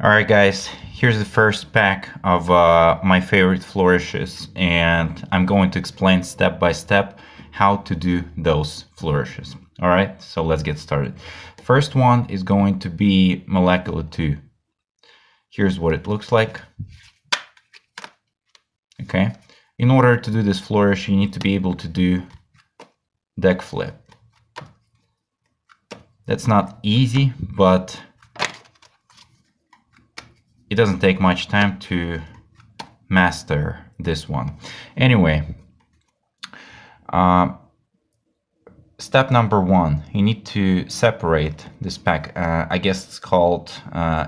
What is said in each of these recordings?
Alright guys, here's the first pack of my favorite flourishes, and I'm going to explain step by step how to do those flourishes. Alright, so let's get started. First one is going to be molecular 2. Here's what it looks like. Okay, in order to do this flourish, you need to be able to do deck flip. That's not easy, but it doesn't take much time to master this one. Anyway, step number 1, you need to separate this pack. I guess it's called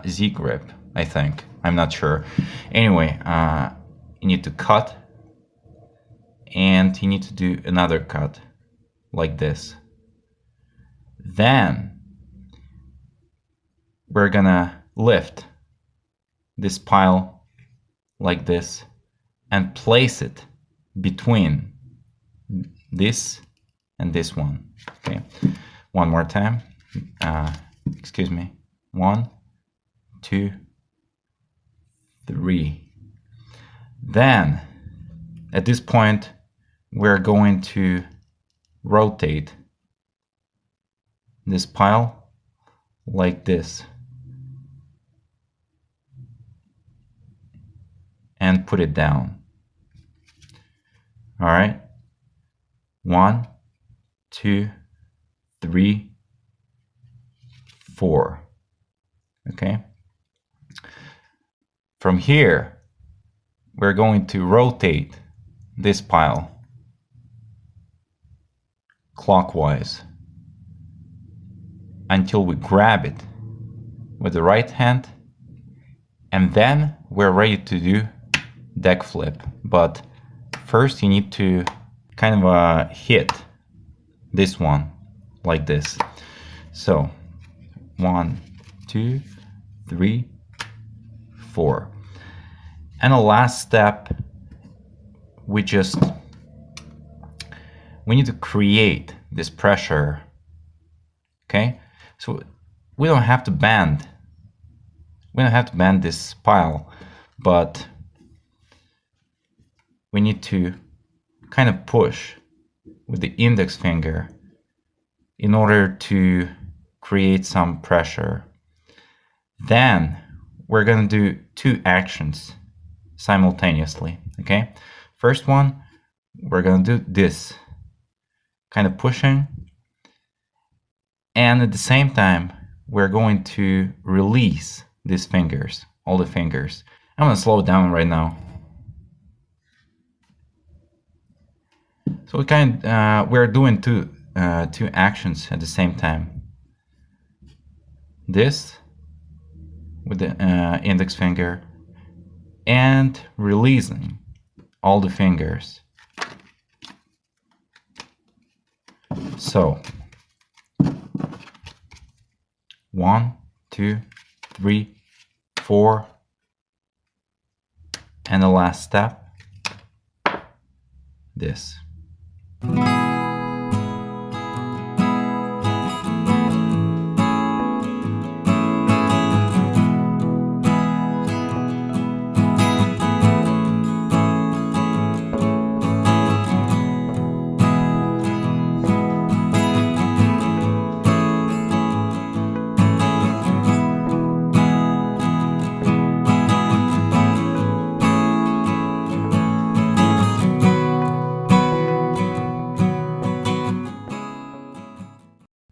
Z-grip, I think. I'm not sure. Anyway, you need to cut, and you need to do another cut like this. Then we're gonna lift this pile like this and place it between this and this one. Okay, one more time. Excuse me. 1, 2, 3. Then at this point we're going to rotate this pile like this and put it down. All right, 1, 2, 3, 4. Okay, from here we're going to rotate this pile clockwise until we grab it with the right hand, and then we're ready to do deck flip. But first you need to kind of hit this one like this. So 1, 2, 3, 4. And the last step, we need to create this pressure. Okay, so we don't have to bend this pile, but we need to kind of push with the index finger in order to create some pressure. Then we're going to do 2 actions simultaneously. Okay, first one, we're going to do this kind of pushing, and at the same time we're going to release these fingers, all the fingers. I'm going to slow it down right now. So we're doing two actions at the same time. This with the index finger and releasing all the fingers. So 1, 2, 3, 4, and the last step, this.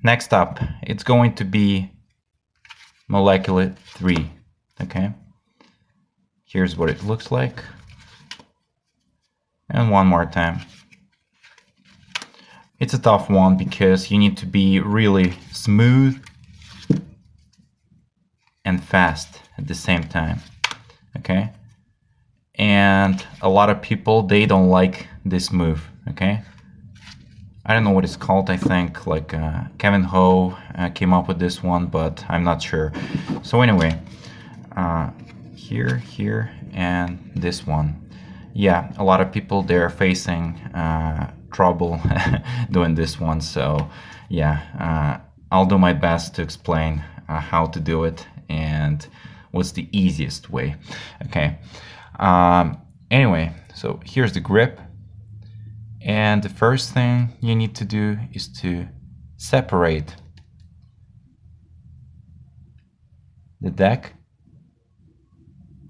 Next up, it's going to be molecular 3. Okay, here's what it looks like, and one more time. It's a tough one because you need to be really smooth and fast at the same time. Okay, and a lot of people, they don't like this move. Okay, I don't know what it's called. I think like Kevin Ho came up with this one, but I'm not sure. So anyway, here, and this one. Yeah, a lot of people, they're facing trouble doing this one. So yeah, I'll do my best to explain how to do it, and what's the easiest way. Okay. Anyway, so here's the grip. And the first thing you need to do is to separate the deck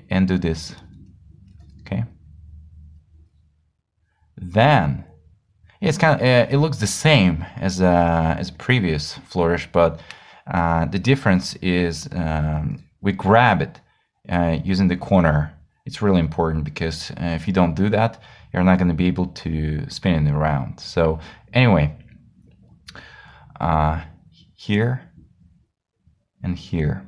and do this. Okay. Then it's kind of it looks the same as a previous flourish, but the difference is we grab it using the corner. It's really important because if you don't do that, you're not going to be able to spin it around. So anyway, here and here.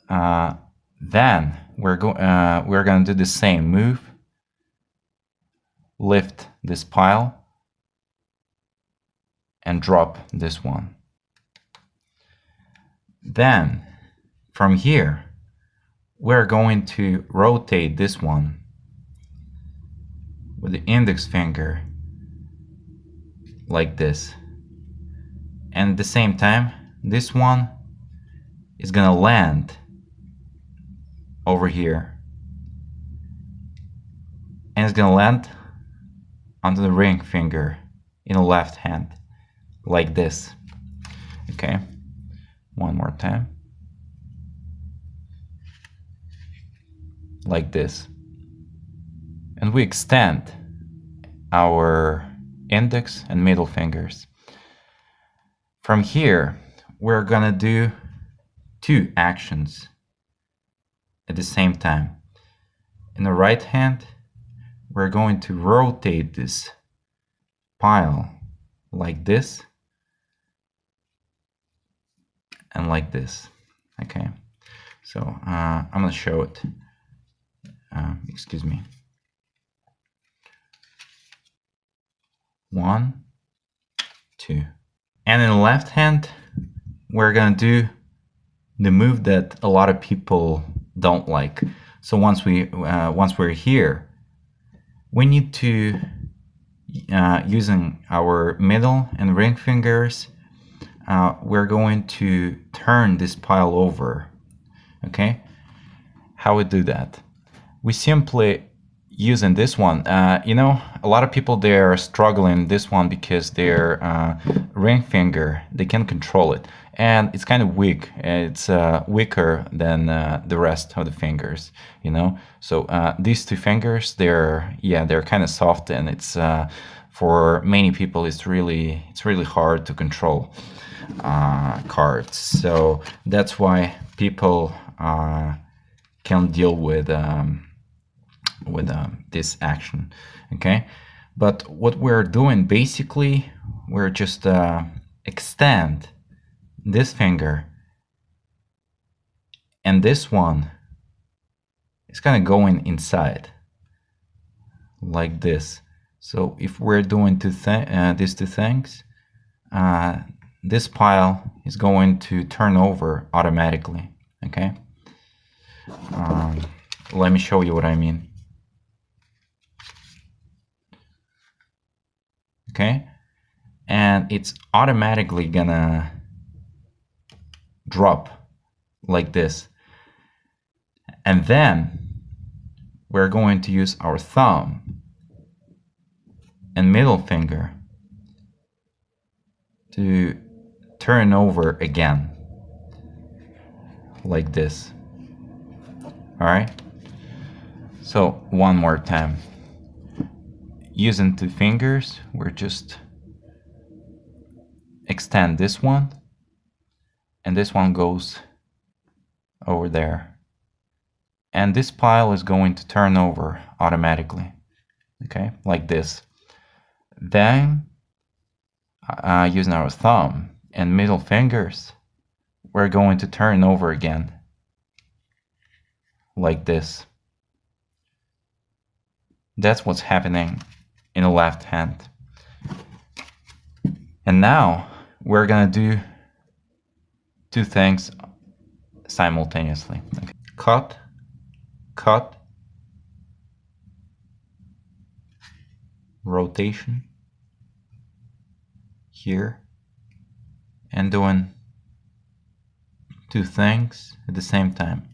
Then we're going to do the same move. Lift this pile and drop this one. Then from here, we're going to rotate this one with the index finger like this. And at the same time, this one is gonna land over here. And it's gonna land onto the ring finger in the left hand, like this. Okay, one more time. Like this. And we extend our index and middle fingers. From here, we're gonna do two actions at the same time. In the right hand, we're going to rotate this pile like this and like this. Okay, so I'm gonna show it. Excuse me. 1, 2. And in the left hand, we're gonna do the move that a lot of people don't like. So once we're here, we need to using our middle and ring fingers, we're going to turn this pile over. Okay, how we do that? We simply using this one. You know, a lot of people, they're struggling this one because their ring finger, they can't control it, and it's kind of weak. It's weaker than the rest of the fingers, you know. So these two fingers, they're kind of soft, and it's for many people it's really hard to control cards. So that's why people can deal with this action. Okay, but what we're doing basically, we're just extend this finger, and this one is kind of going inside like this. So if we're doing these two things, this pile is going to turn over automatically. Okay, let me show you what I mean. Okay, and it's automatically gonna drop like this, and then we're going to use our thumb and middle finger to turn over again like this. All right, so one more time. Using two fingers, we're just extend this one, and this one goes over there, and this pile is going to turn over automatically. Okay, like this. Then using our thumb and middle fingers, we're going to turn over again like this. That's what's happening in the left hand. And now we're gonna do two things simultaneously. Okay. Cut, cut, rotation here, and doing two things at the same time.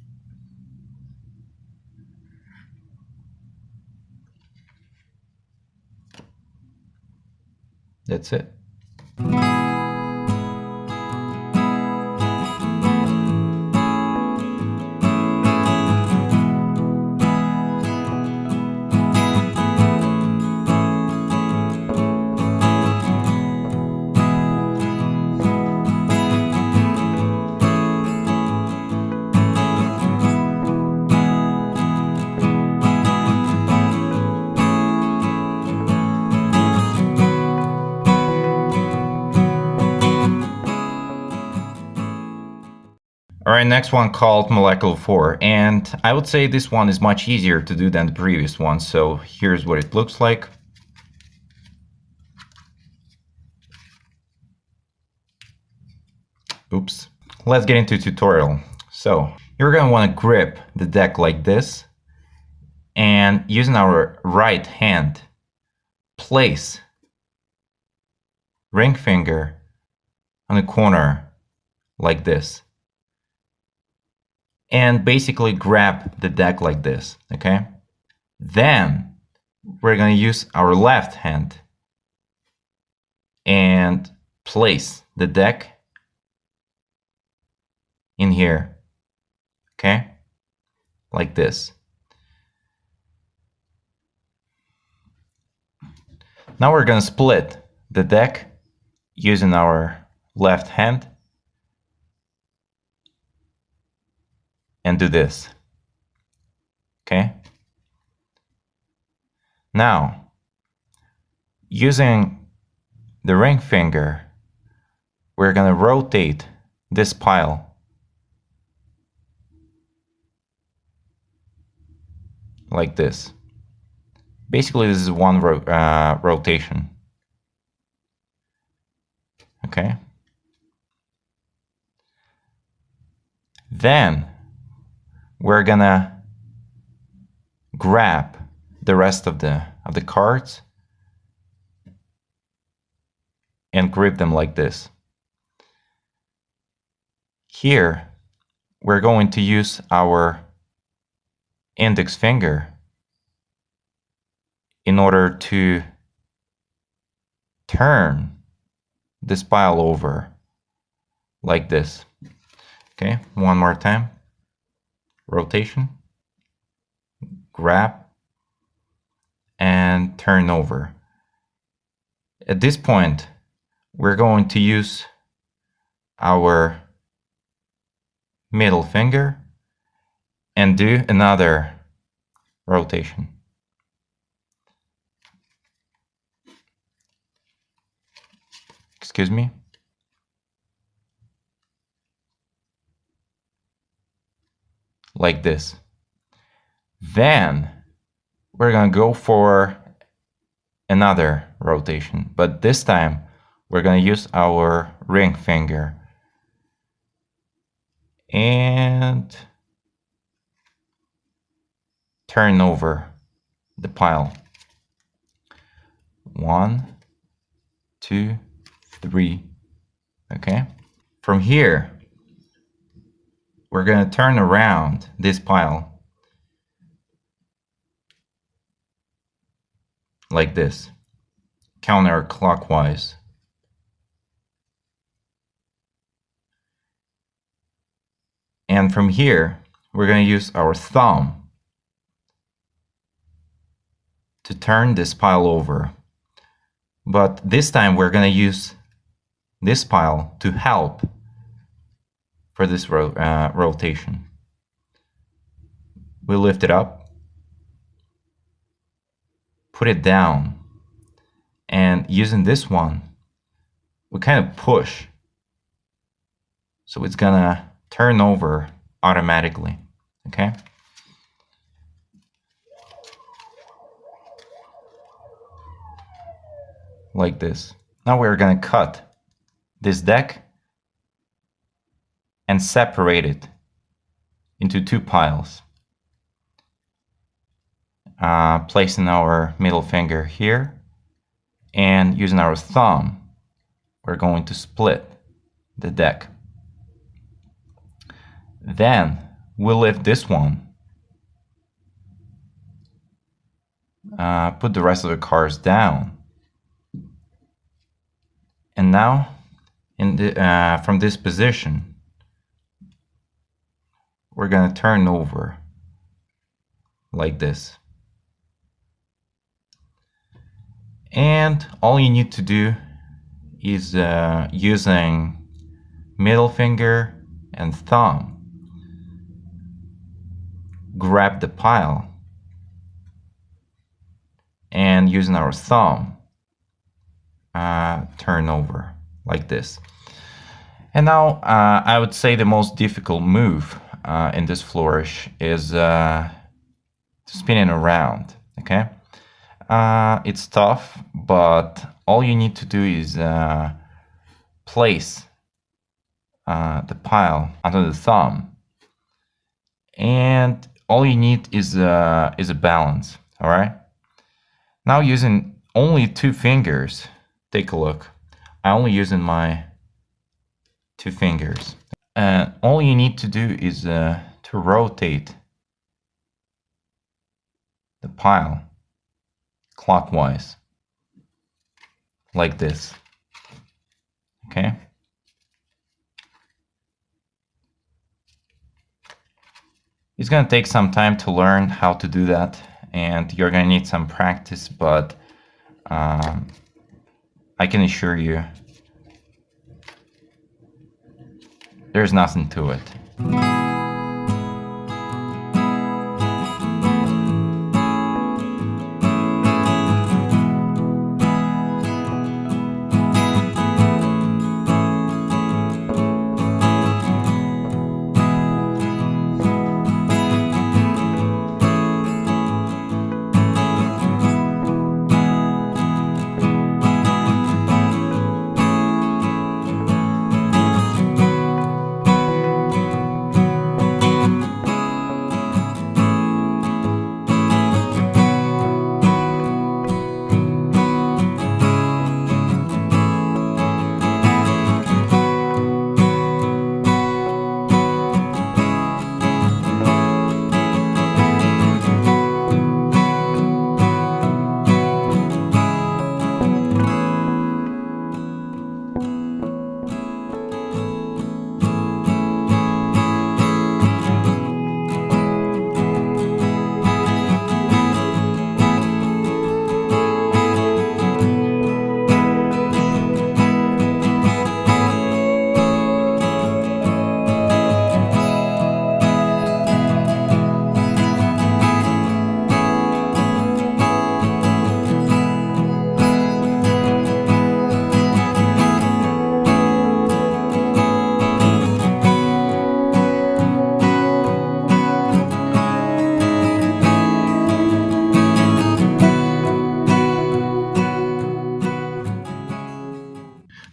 That's it. All right, next one called Molecular 4, and I would say this one is much easier to do than the previous one, so here's what it looks like. Oops. Let's get into tutorial. So you're going to want to grip the deck like this, and using our right hand, place ring finger on the corner like this. And basically grab the deck like this, okay? Then we're going to use our left hand and place the deck in here, okay? Like this. Now we're going to split the deck using our left hand and do this, okay? Now, using the ring finger, we're going to rotate this pile like this. Basically, this is one rotation, okay? Then we're gonna grab the rest of the cards and grip them like this. Here we're going to use our index finger in order to turn this pile over like this. Okay, one more time. Rotation, grab, and turn over. At this point, we're going to use our middle finger and do another rotation. Excuse me. Like this. Then we're gonna go for another rotation, but this time we're gonna use our ring finger and turn over the pile. 1, 2, 3. Okay. From here, we're going to turn around this pile like this, counterclockwise. And from here, we're going to use our thumb to turn this pile over. But this time we're going to use this pile to help for this rotation. We lift it up, put it down, and using this one, we kind of push. So it's gonna turn over automatically, okay? Like this. Now we're gonna cut this deck and separate it into two piles. Placing our middle finger here and using our thumb, we're going to split the deck. Then we lift this one, put the rest of the cards down, and now from this position we're gonna turn over like this. And all you need to do is using middle finger and thumb, grab the pile, and using our thumb, turn over like this. And now I would say the most difficult move in this flourish is spinning around, okay? It's tough, but all you need to do is place the pile under the thumb, and all you need is a balance. All right. Now using only 2 fingers, take a look. I only using my 2 fingers. All you need to do is to rotate the pile clockwise like this. Okay. It's going to take some time to learn how to do that, and you're going to need some practice, but I can assure you there's nothing to it.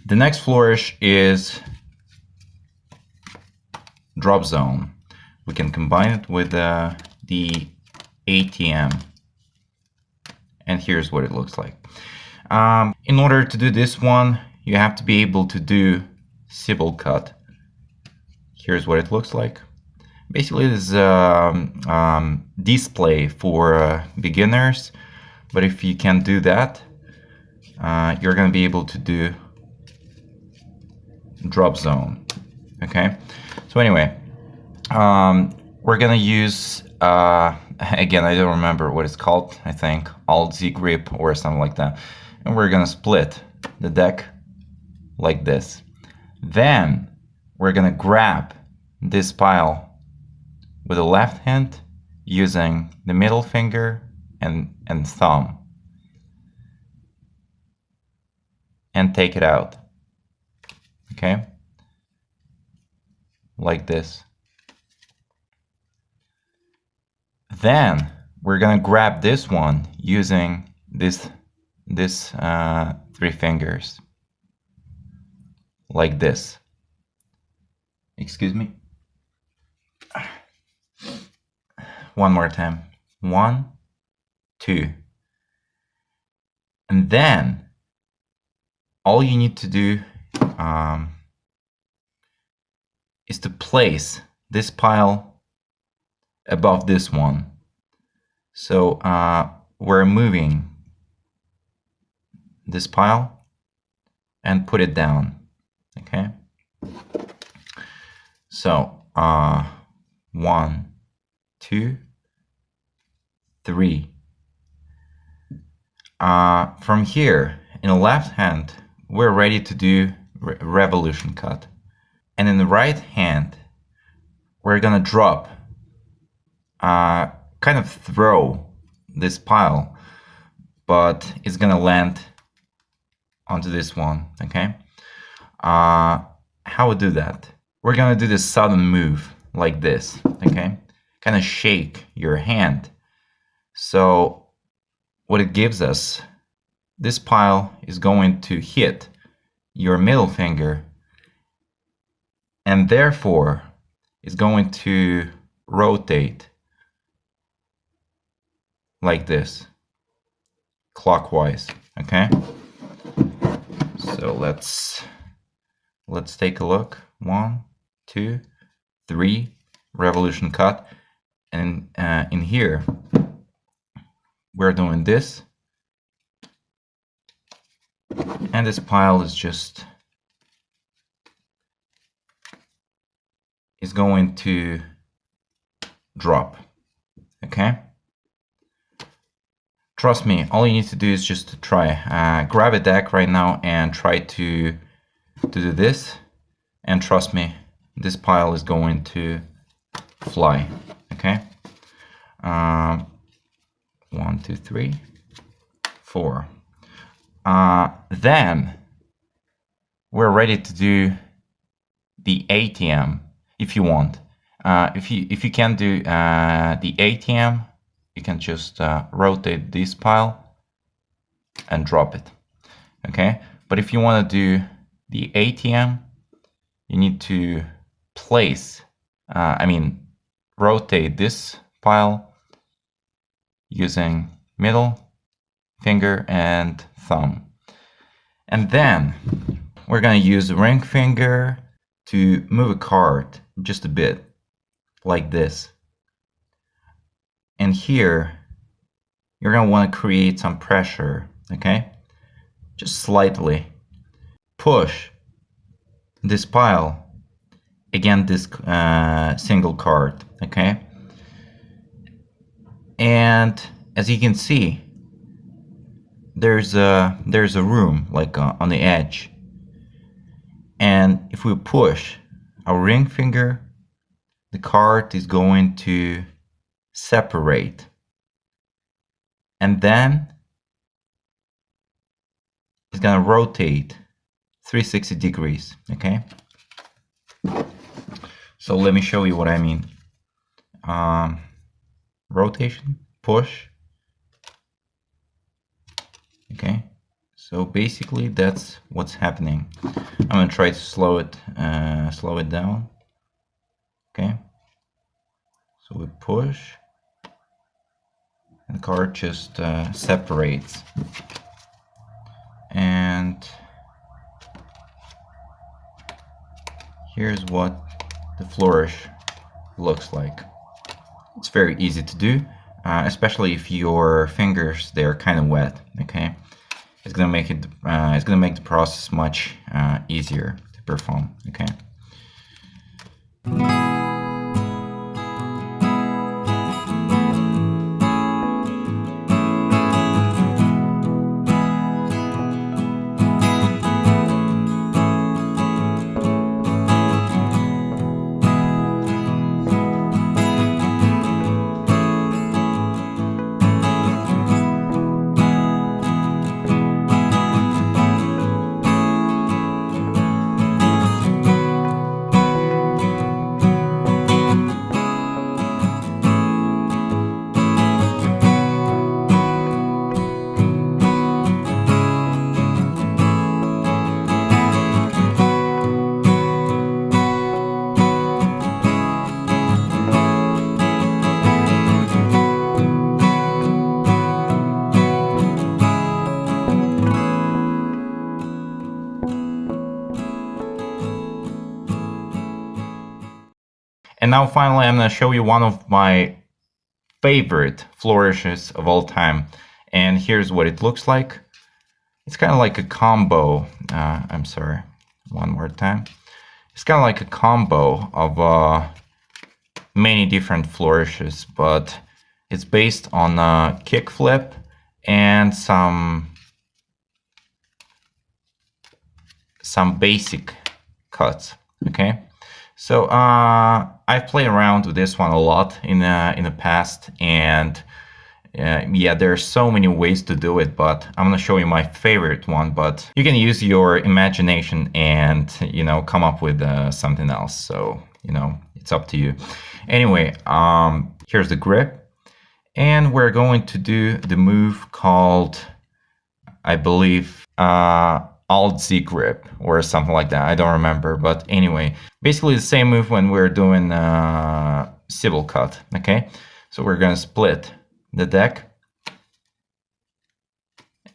The next flourish is drop zone. We can combine it with the ATM, and here's what it looks like. In order to do this one, you have to be able to do Sybil cut. Here's what it looks like. Basically, this is a display for beginners, but if you can't do that, you're going to be able to do drop zone. Okay, so anyway, we're gonna use again, I don't remember what it's called. I think Alt-Z grip or something like that, and we're gonna split the deck like this. Then we're gonna grab this pile with the left hand using the middle finger and thumb, and take it out. Okay, like this. Then we're gonna grab this one using this 3 fingers, like this. Excuse me. One more time. 1, 2. And then all you need to do is to place this pile above this one. So we're moving this pile and put it down. Okay. So 1, 2, 3. From here, in the left hand, we're ready to do revolution cut. And in the right hand, we're gonna drop, kind of throw this pile, but it's gonna land onto this one, okay? How we do that? We're gonna do this sudden move like this, okay? Kind of shake your hand. So what it gives us, this pile is going to hit your middle finger and therefore is going to rotate like this, clockwise, okay? So let's take a look. 1, 2, 3, revolution cut. And in here, we're doing this. And this pile is going to drop, okay? Trust me, all you need to do is just to try. Grab a deck right now and try to do this. And trust me, this pile is going to fly, okay? 1, 2, 3, 4. Then we're ready to do the ATM if you want. If you can't do the ATM, you can just rotate this pile and drop it, okay? But if you want to do the ATM, you need to place, rotate this pile using middle finger and thumb. And then we're going to use the ring finger to move a card just a bit, like this. And here, you're going to want to create some pressure, okay? Just slightly. Push this pile against this single card, okay? And as you can see, there's a room like on the edge. And if we push our ring finger, the card is going to separate. And then it's going to rotate 360 degrees, okay? So let me show you what I mean. Rotation, push. Okay, so basically that's what's happening. I'm gonna try to slow it down. Okay, so we push, and the card just separates. And here's what the flourish looks like. It's very easy to do, especially if your fingers, they're kind of wet, okay? It's gonna make the process much easier to perform, okay? And now finally, I'm going to show you one of my favorite flourishes of all time. And here's what it looks like. It's kind of like a combo. I'm sorry, one more time. It's kind of like a combo of many different flourishes, but it's based on a kickflip and some basic cuts. Okay, so I've played around with this one a lot in the past, and yeah, there are so many ways to do it, but I'm gonna show you my favorite one. But you can use your imagination and, you know, come up with something else. So, you know, it's up to you. Anyway, here's the grip, and we're going to do the move called, I believe, Alt-Z grip or something like that. I don't remember, but anyway, basically the same move when we're doing civil cut. Okay, so we're gonna split the deck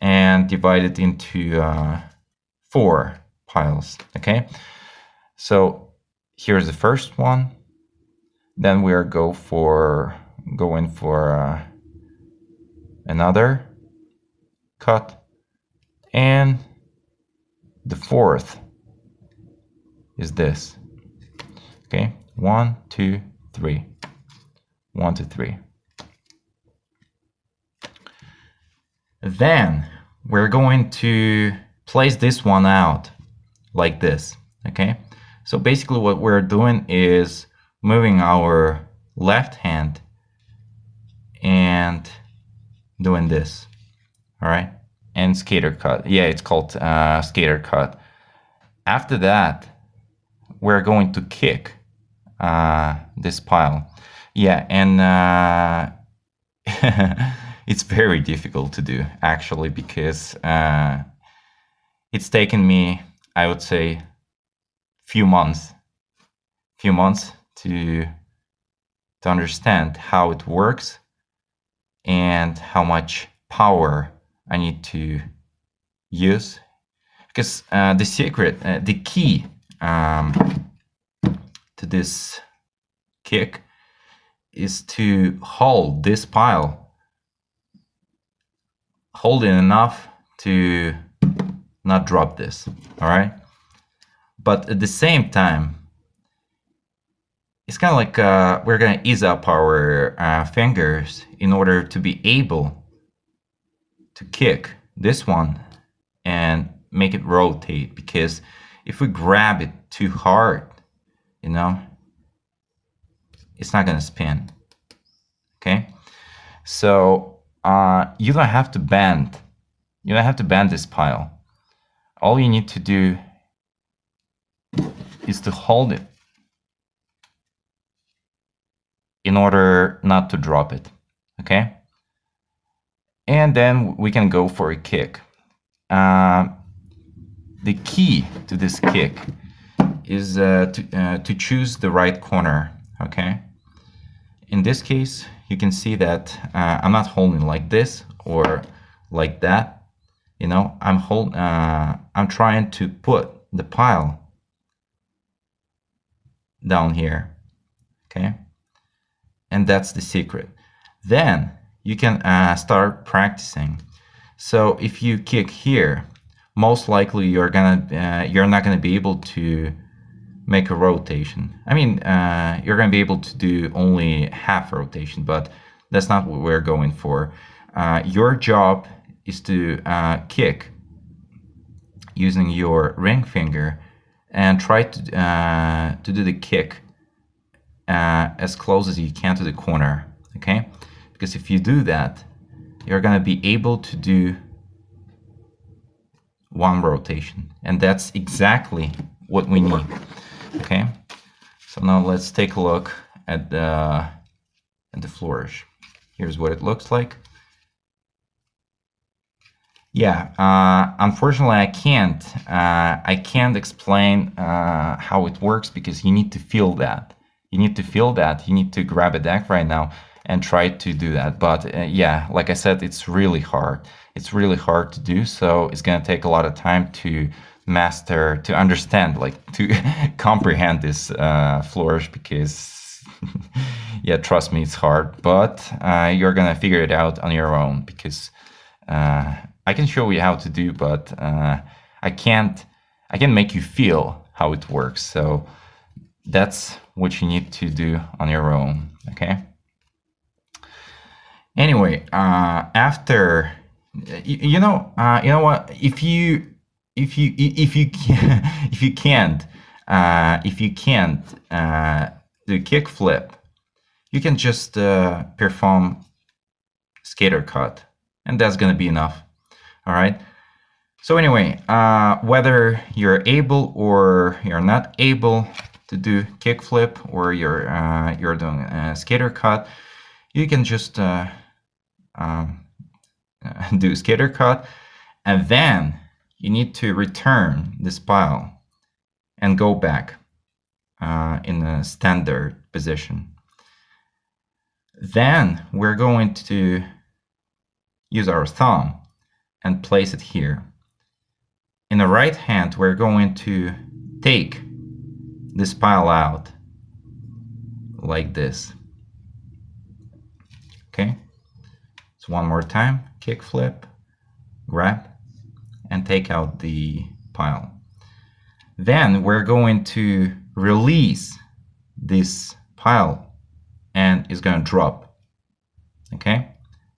and divide it into 4 piles. Okay, so here's the first one. Then we're going for another cut, and the fourth is this. Okay, 1, 2, 3. 1, 2, 3. Then we're going to place this one out like this. Okay, so basically what we're doing is moving our left hand and doing this. All right, and skater cut. Yeah, it's called skater cut. After that, we're going to kick this pile. Yeah, and it's very difficult to do, actually, because it's taken me, I would say, few months to understand how it works and how much power I need to use. Because the secret, the key to this kick is to hold this pile. Hold it enough to not drop this, all right? But at the same time, it's kind of like we're gonna ease up our fingers in order to be able to kick this one and make it rotate, because if we grab it too hard, you know, it's not gonna spin, okay? So you don't have to bend. You don't have to bend this pile. All you need to do is to hold it in order not to drop it. Okay? And then we can go for a kick. The key to this kick is to choose the right corner. Okay? In this case, you can see that I'm not holding like this or like that. You know, I'm trying to put the pile down here. Okay, and that's the secret. Then you can start practicing. So if you kick here, most likely you're not gonna be able to make a rotation. I mean, you're gonna be able to do only half rotation, but that's not what we're going for. Your job is to kick using your ring finger and try to do the kick as close as you can to the corner. Okay, because if you do that, you're gonna be able to do one rotation, and that's exactly what we need. Okay, so now let's take a look at the flourish. Here's what it looks like. Yeah, unfortunately I can't explain how it works, because you need to feel that. You need to grab a deck right now and try to do that. But yeah, like I said, it's really hard. It's really hard to do, so it's gonna take a lot of time to master, to understand, like to comprehend this flourish, because Yeah, trust me, it's hard, but you're gonna figure it out on your own, because I can show you how to do, but I can't make you feel how it works. So that's what you need to do on your own, okay? Anyway, after you know what, if you can, if you can't do kickflip, you can just perform skater cut, and that's gonna be enough. All right. So anyway, whether you're able or you're not able to do kickflip, or you're doing a skater cut, you can just do skater cut, and then you need to return this pile and go back in a standard position. Then we're going to use our thumb and place it here. In the right hand, we're going to take this pile out like this. Okay, so one more time, kick flip, grab, and take out the pile. Then we're going to release this pile, and it's going to drop. Okay,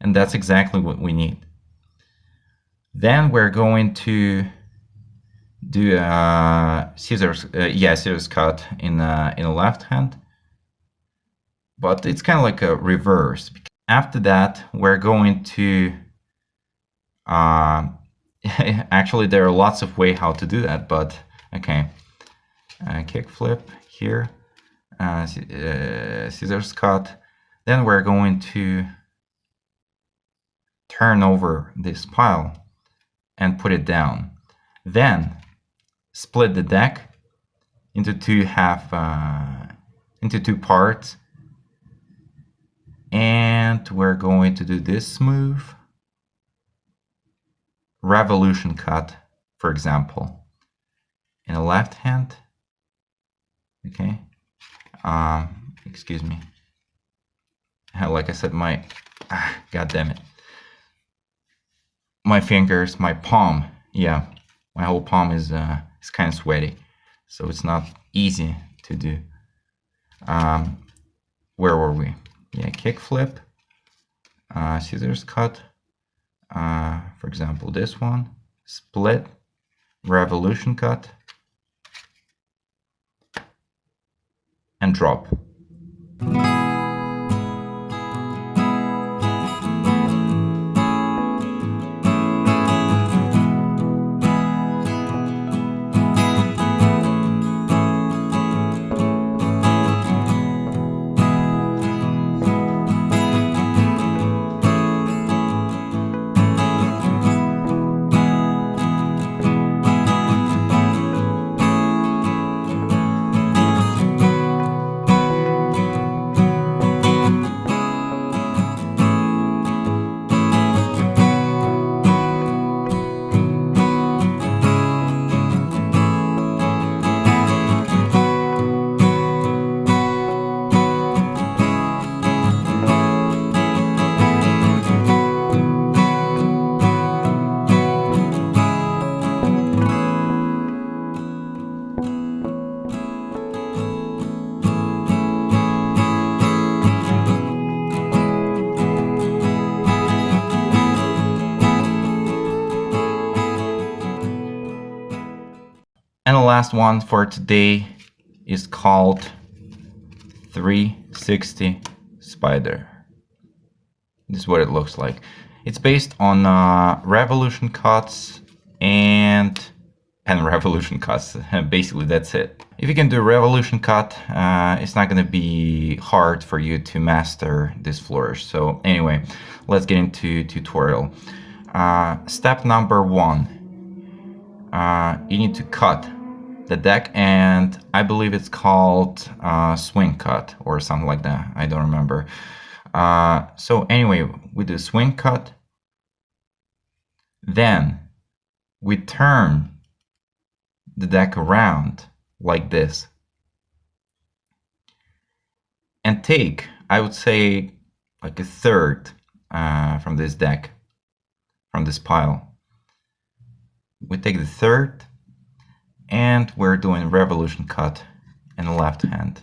and that's exactly what we need. Then we're going to do a scissors cut in the left hand, but it's kind of like a reverse. After that, we're going to actually, there are lots of ways how to do that, but okay, kick flip here, scissors cut. Then we're going to turn over this pile and put it down. Then split the deck into two parts, and we're going to do this move, revolution cut, for example, in the left hand. Okay, excuse me. Like I said, god damn it, my fingers, my palm, yeah, my whole palm is kind of sweaty, so it's not easy to do. Where were we? Yeah, kick flip, scissors cut, for example this one, split, revolution cut, and drop. And the last one for today is called 360 spider. This is what it looks like. It's based on revolution cuts and revolution cuts. Basically, that's it. If you can do revolution cut, it's not going to be hard for you to master this flourish. So anyway, let's get into tutorial. Step number 1. You need to cut the deck, and I believe it's called swing cut or something like that. I don't remember. So anyway, we do swing cut. Then we turn the deck around like this. and take, I would say, like a third from this deck, from this pile. We take the third, and we're doing revolution cut in the left hand.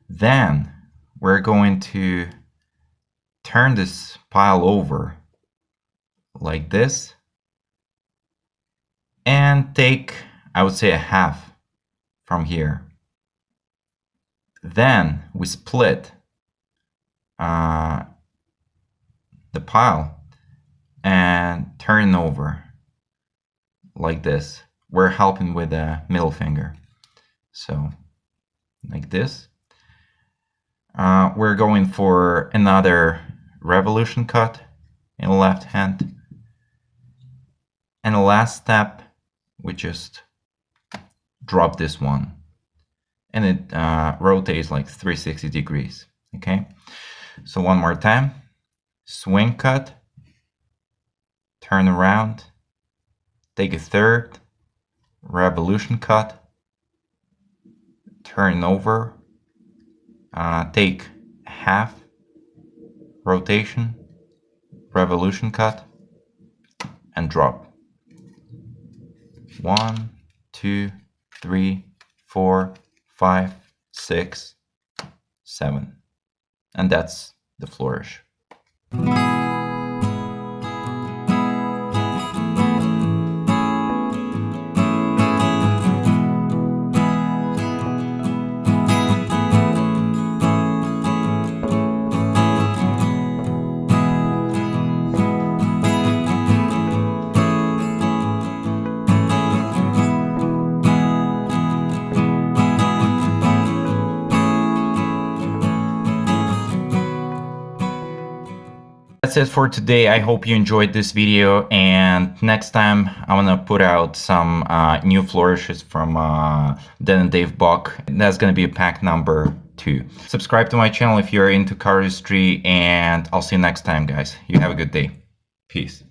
Then we're going to turn this pile over like this and take, I would say, a half from here. Then we split the pile and turn over like this. We're helping with the middle finger. So like this. We're going for another revolution cut in the left hand. And the last step, we just drop this one. And it rotates like 360 degrees. Okay? So one more time. Swing cut. Turn around. Take a third. Revolution cut. Turn over. Take half. Rotation. Revolution cut. And drop. 1, 2, 3, 4, 5, 6, 7. And that's the flourish. That's it for today. I hope you enjoyed this video, and next time I'm gonna put out some new flourishes from Dan and Dave Buck. That's gonna be a pack number 2. Subscribe to my channel if you're into cardistry, and I'll see you next time, guys. You have a good day. Peace.